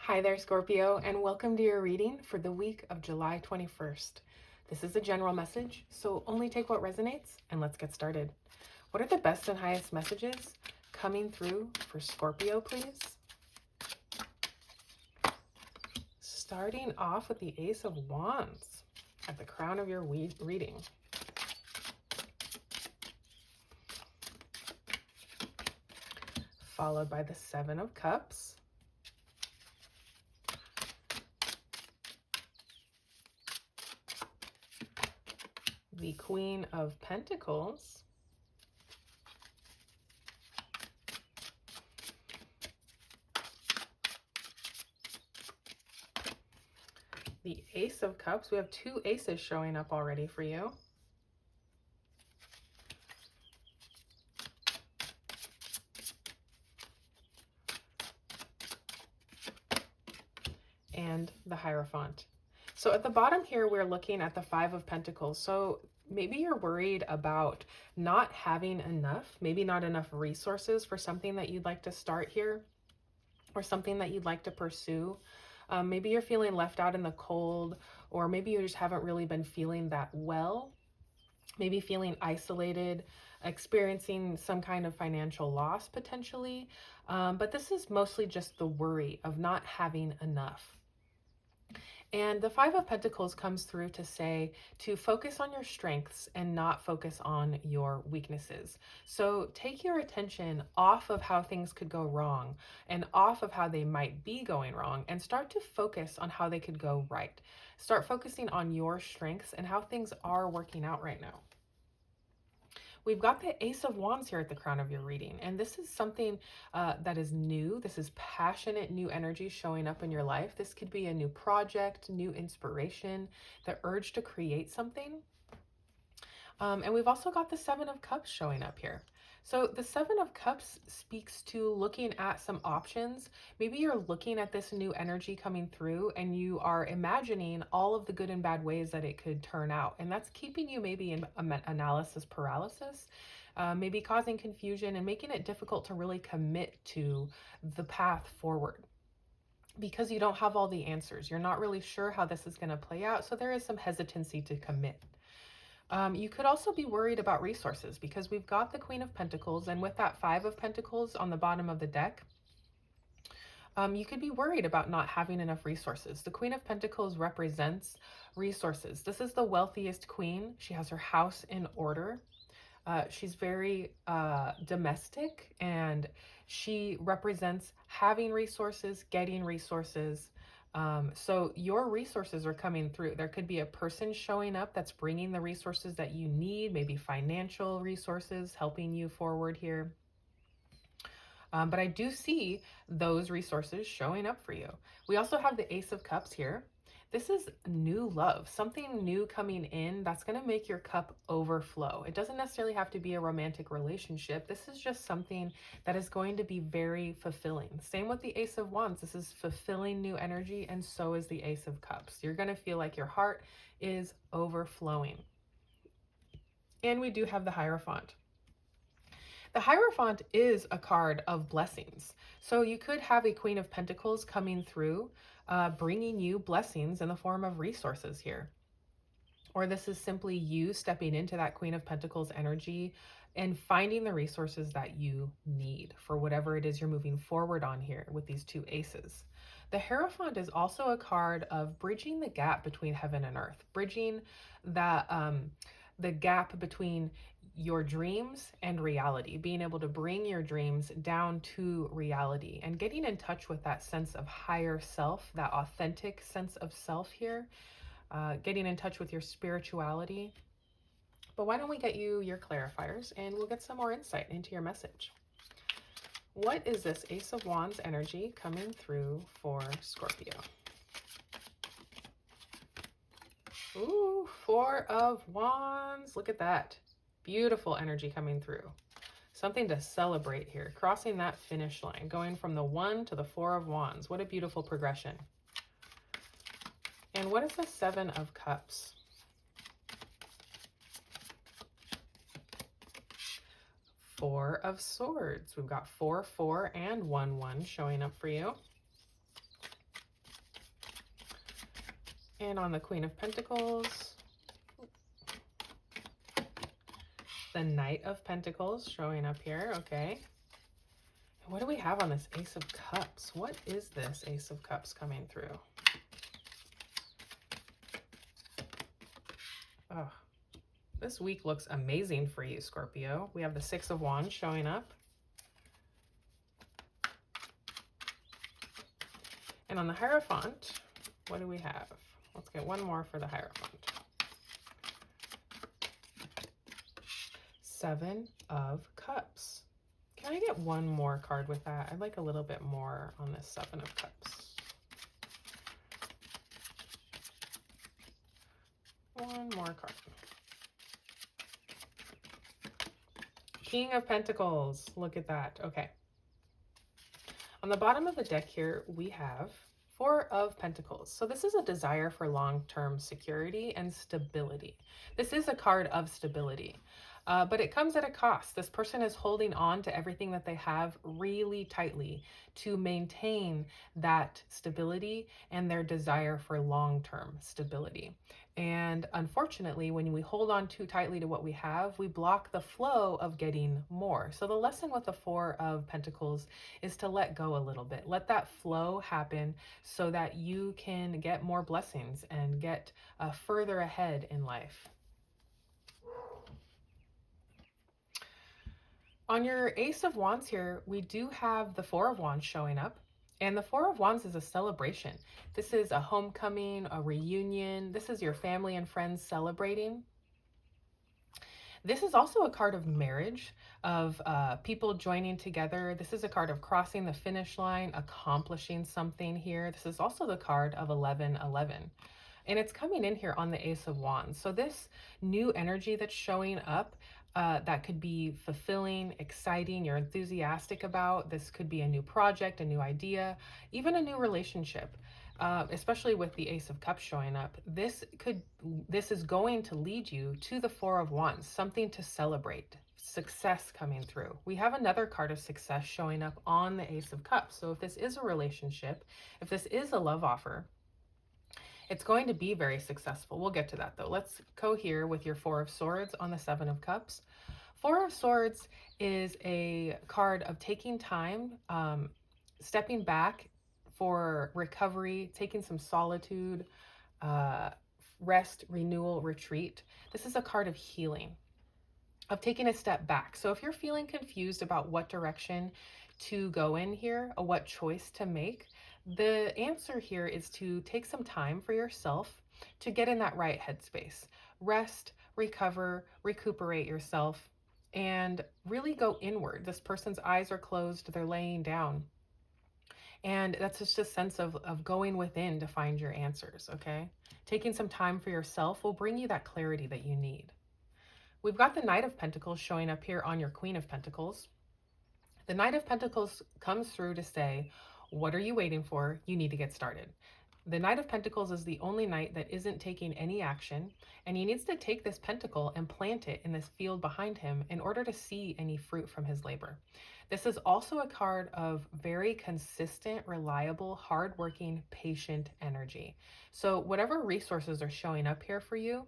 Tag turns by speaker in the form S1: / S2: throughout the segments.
S1: Hi there, Scorpio, and welcome to your reading for the week of July 21st. This is a general message, so only take what resonates, and let's get started. What are the best and highest messages coming through for Scorpio, please? Starting off with the Ace of Wands at the crown of your reading. Followed by the Seven of Cups. The Queen of Pentacles. The Ace of Cups. We have two aces showing up already for you. And the Hierophant. So at the bottom here, we're looking at the Five of Pentacles. So maybe you're worried about not having enough, maybe not enough resources for something that you'd like to start here or something that you'd like to pursue. Maybe you're feeling left out in the cold, or maybe you just haven't really been feeling that well. Maybe feeling isolated, experiencing some kind of financial loss potentially. But this is mostly just the worry of not having enough. And the Five of Pentacles comes through to say to focus on your strengths and not focus on your weaknesses. So take your attention off of how things could go wrong and off of how they might be going wrong and start to focus on how they could go right. Start focusing on your strengths and how things are working out right now. We've got the Ace of Wands here at the crown of your reading, and this is something that is new. This is passionate, new energy showing up in your life. This could be a new project, new inspiration, the urge to create something. And we've also got the Seven of Cups showing up here. So the Seven of Cups speaks to looking at some options. Maybe you're looking at this new energy coming through and you are imagining all of the good and bad ways that it could turn out. And that's keeping you maybe in analysis paralysis, maybe causing confusion and making it difficult to really commit to the path forward, because you don't have all the answers. You're not really sure how this is going to play out. So there is some hesitancy to commit. You could also be worried about resources because we've got the Queen of Pentacles, and with that Five of Pentacles on the bottom of the deck, you could be worried about not having enough resources. The Queen of Pentacles represents resources. This is the wealthiest queen. She has her house in order. She's very domestic, and she represents having resources, getting resources. So your resources are coming through. There could be a person showing up that's bringing the resources that you need, maybe financial resources helping you forward here. But I do see those resources showing up for you. We also have the Ace of Cups here. This is new love, something new coming in that's going to make your cup overflow. It doesn't necessarily have to be a romantic relationship. This is just something that is going to be very fulfilling. Same with the Ace of Wands. This is fulfilling new energy, and so is the Ace of Cups. You're going to feel like your heart is overflowing. And we do have the Hierophant. The Hierophant is a card of blessings. So you could have a Queen of Pentacles coming through, bringing you blessings in the form of resources here. Or this is simply you stepping into that Queen of Pentacles energy and finding the resources that you need for whatever it is you're moving forward on here with these two aces. The Hierophant is also a card of bridging the gap between heaven and earth, bridging that the gap between your dreams and reality, being able to bring your dreams down to reality and getting in touch with that sense of higher self, that authentic sense of self here, getting in touch with your spirituality. But why don't we get you your clarifiers and we'll get some more insight into your message. What is this Ace of Wands energy coming through for Scorpio? Ooh, Four of Wands. Look at that. Beautiful energy coming through. Something to celebrate here. Crossing that finish line. Going from the One to the Four of Wands. What a beautiful progression. And what is the Seven of Cups? Four of Swords. We've got 4, 4, and 1, 1 showing up for you. And on the Queen of Pentacles, the Knight of Pentacles showing up here. Okay. What do we have on this Ace of Cups? What is this Ace of Cups coming through? Oh, this week looks amazing for you, Scorpio. We have the Six of Wands showing up. And on the Hierophant, what do we have? Let's get one more for the Hierophant. Seven of Cups. Can I get one more card with that? I'd like a little bit more on this Seven of Cups. One more card. King of Pentacles. Look at that. Okay. On the bottom of the deck here, we have Four of Pentacles. So this is a desire for long-term security and stability. This is a card of stability. But it comes at a cost. This person is holding on to everything that they have really tightly to maintain that stability and their desire for long-term stability. And unfortunately, when we hold on too tightly to what we have, we block the flow of getting more. So the lesson with the Four of Pentacles is to let go a little bit. Let that flow happen so that you can get more blessings and get further ahead in life. On your Ace of Wands here, we do have the Four of Wands showing up. And the Four of Wands is a celebration. This is a homecoming, a reunion. This is your family and friends celebrating. This is also a card of marriage, of people joining together. This is a card of crossing the finish line, accomplishing something here. This is also the card of 1111. And it's coming in here on the Ace of Wands. So this new energy that's showing up, that could be fulfilling, exciting, you're enthusiastic about. This could be a new project, a new idea, even a new relationship, especially with the Ace of Cups showing up. This is going to lead you to the Four of Wands, something to celebrate, success coming through. We have another card of success showing up on the Ace of Cups. So if this is a relationship, if this is a love offer, it's going to be very successful. We'll get to that though. Let's go here with your Four of Swords on the Seven of Cups. Four of Swords is a card of taking time, stepping back for recovery, taking some solitude, rest, renewal, retreat. This is a card of healing, of taking a step back. So if you're feeling confused about what direction to go in here, or what choice to make, the answer here is to take some time for yourself to get in that right headspace. Rest, recover, recuperate yourself, and really go inward. This person's eyes are closed, they're laying down. And that's just a sense of going within to find your answers, okay? Taking some time for yourself will bring you that clarity that you need. We've got the Knight of Pentacles showing up here on your Queen of Pentacles. The Knight of Pentacles comes through to say, what are you waiting for? You need to get started. The Knight of Pentacles is the only knight that isn't taking any action, and he needs to take this pentacle and plant it in this field behind him in order to see any fruit from his labor. This is also a card of very consistent, reliable, hardworking, patient energy. So whatever resources are showing up here for you,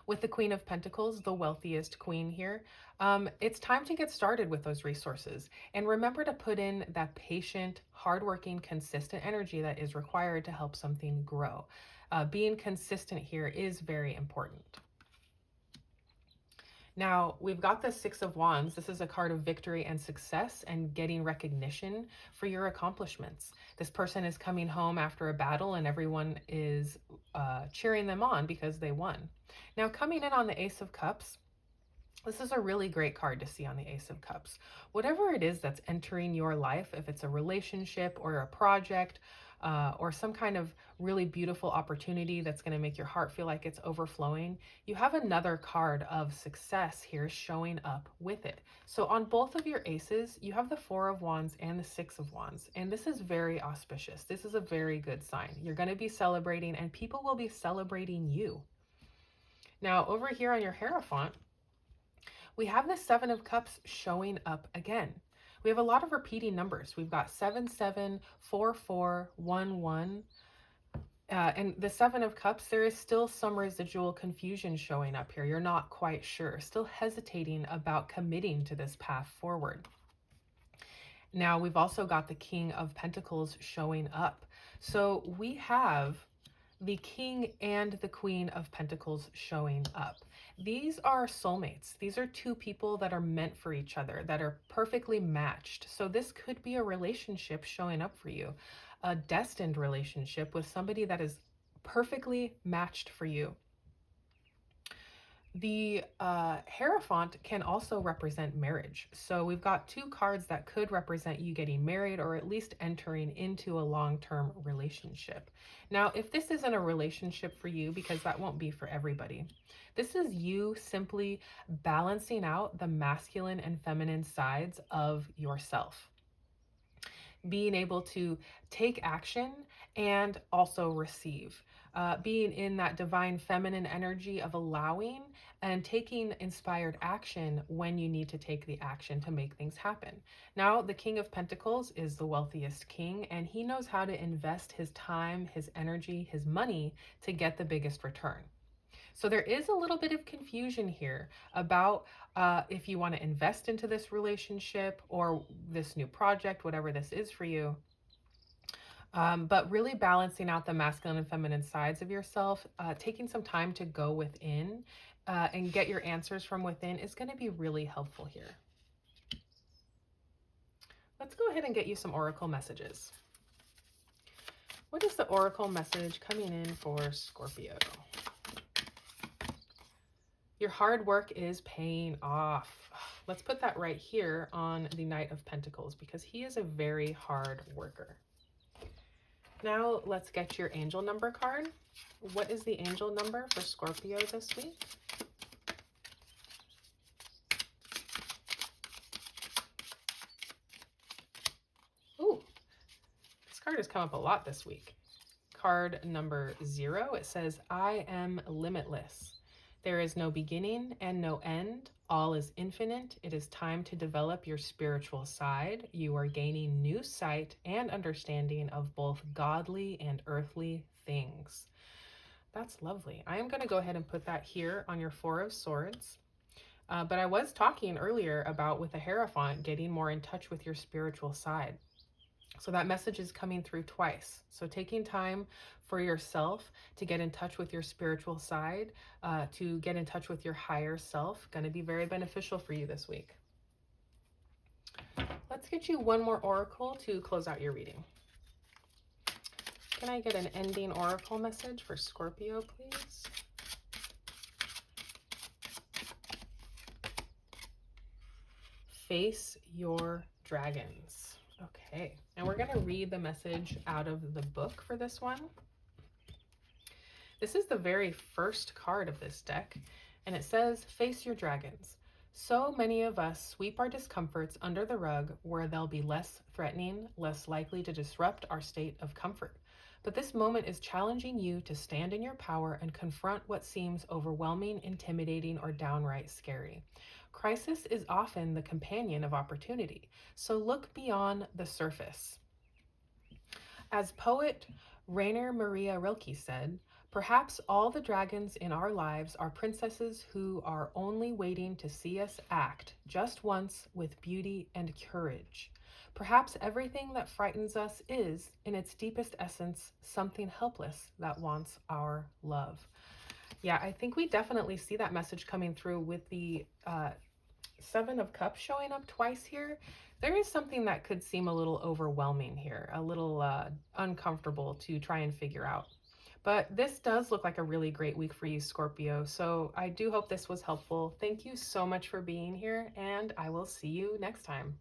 S1: with the Queen of Pentacles, the wealthiest queen here, it's time to get started with those resources. And remember to put in that patient, hardworking, consistent energy that is required to help something grow. Being consistent here is very important. Now, we've got the Six of Wands. This is a card of victory and success and getting recognition for your accomplishments. This person is coming home after a battle and everyone is cheering them on because they won. Now, coming in on the Ace of Cups, this is a really great card to see on the Ace of Cups. Whatever it is that's entering your life, if it's a relationship or a project, or some kind of really beautiful opportunity that's going to make your heart feel like it's overflowing, you have another card of success here showing up with it. So on both of your aces, you have the Four of Wands and the Six of Wands, and this is very auspicious. This is a very good sign. You're going to be celebrating, and people will be celebrating you. Now, over here on your Hierophant, we have the Seven of Cups showing up again. We have a lot of repeating numbers. We've got 7, 7, 4, 4, 1, 1. And the Seven of Cups, there is still some residual confusion showing up here. You're not quite sure, still hesitating about committing to this path forward. Now, we've also got the King of Pentacles showing up. So we have the King and the Queen of Pentacles showing up. These are soulmates. These are two people that are meant for each other, that are perfectly matched. So this could be a relationship showing up for you, a destined relationship with somebody that is perfectly matched for you. The Hierophant can also represent marriage. So we've got two cards that could represent you getting married or at least entering into a long-term relationship. Now, if this isn't a relationship for you, because that won't be for everybody, this is you simply balancing out the masculine and feminine sides of yourself. Being able to take action and also receive. Being in that divine feminine energy of allowing and taking inspired action when you need to take the action to make things happen. Now, the King of Pentacles is the wealthiest king, and he knows how to invest his time, his energy, his money to get the biggest return. So there is a little bit of confusion here about if you want to invest into this relationship or this new project, whatever this is for you. But really balancing out the masculine and feminine sides of yourself, taking some time to go within and get your answers from within is going to be really helpful here. Let's go ahead and get you some oracle messages. What is the oracle message coming in for Scorpio? Your hard work is paying off. Let's put that right here on the Knight of Pentacles because he is a very hard worker. Now let's get your angel number card. What is the angel number for Scorpio this week? Ooh, this card has come up a lot this week. Card number 0, it says, I am limitless. There is no beginning and no end. All is infinite. It is time to develop your spiritual side. You are gaining new sight and understanding of both godly and earthly things. That's lovely. I am going to go ahead and put that here on your Four of Swords. But I was talking earlier about with the Hierophant getting more in touch with your spiritual side. So that message is coming through twice. So taking time for yourself to get in touch with your spiritual side, to get in touch with your higher self, going to be very beneficial for you this week. Let's get you one more oracle to close out your reading. Can I get an ending oracle message for Scorpio, please? Face your dragons. Okay, and we're going to read the message out of the book for this one. This is the very first card of this deck, and it says, face your dragons. So many of us sweep our discomforts under the rug where they'll be less threatening, less likely to disrupt our state of comfort. But this moment is challenging you to stand in your power and confront what seems overwhelming, intimidating, or downright scary. Crisis is often the companion of opportunity, so look beyond the surface. As poet Rainer Maria Rilke said, perhaps all the dragons in our lives are princesses who are only waiting to see us act just once with beauty and courage. Perhaps everything that frightens us is, in its deepest essence, something helpless that wants our love. Yeah, I think we definitely see that message coming through with the Seven of Cups showing up twice here. There is something that could seem a little overwhelming here, a little uncomfortable to try and figure out. But this does look like a really great week for you, Scorpio. So I do hope this was helpful. Thank you so much for being here, and I will see you next time.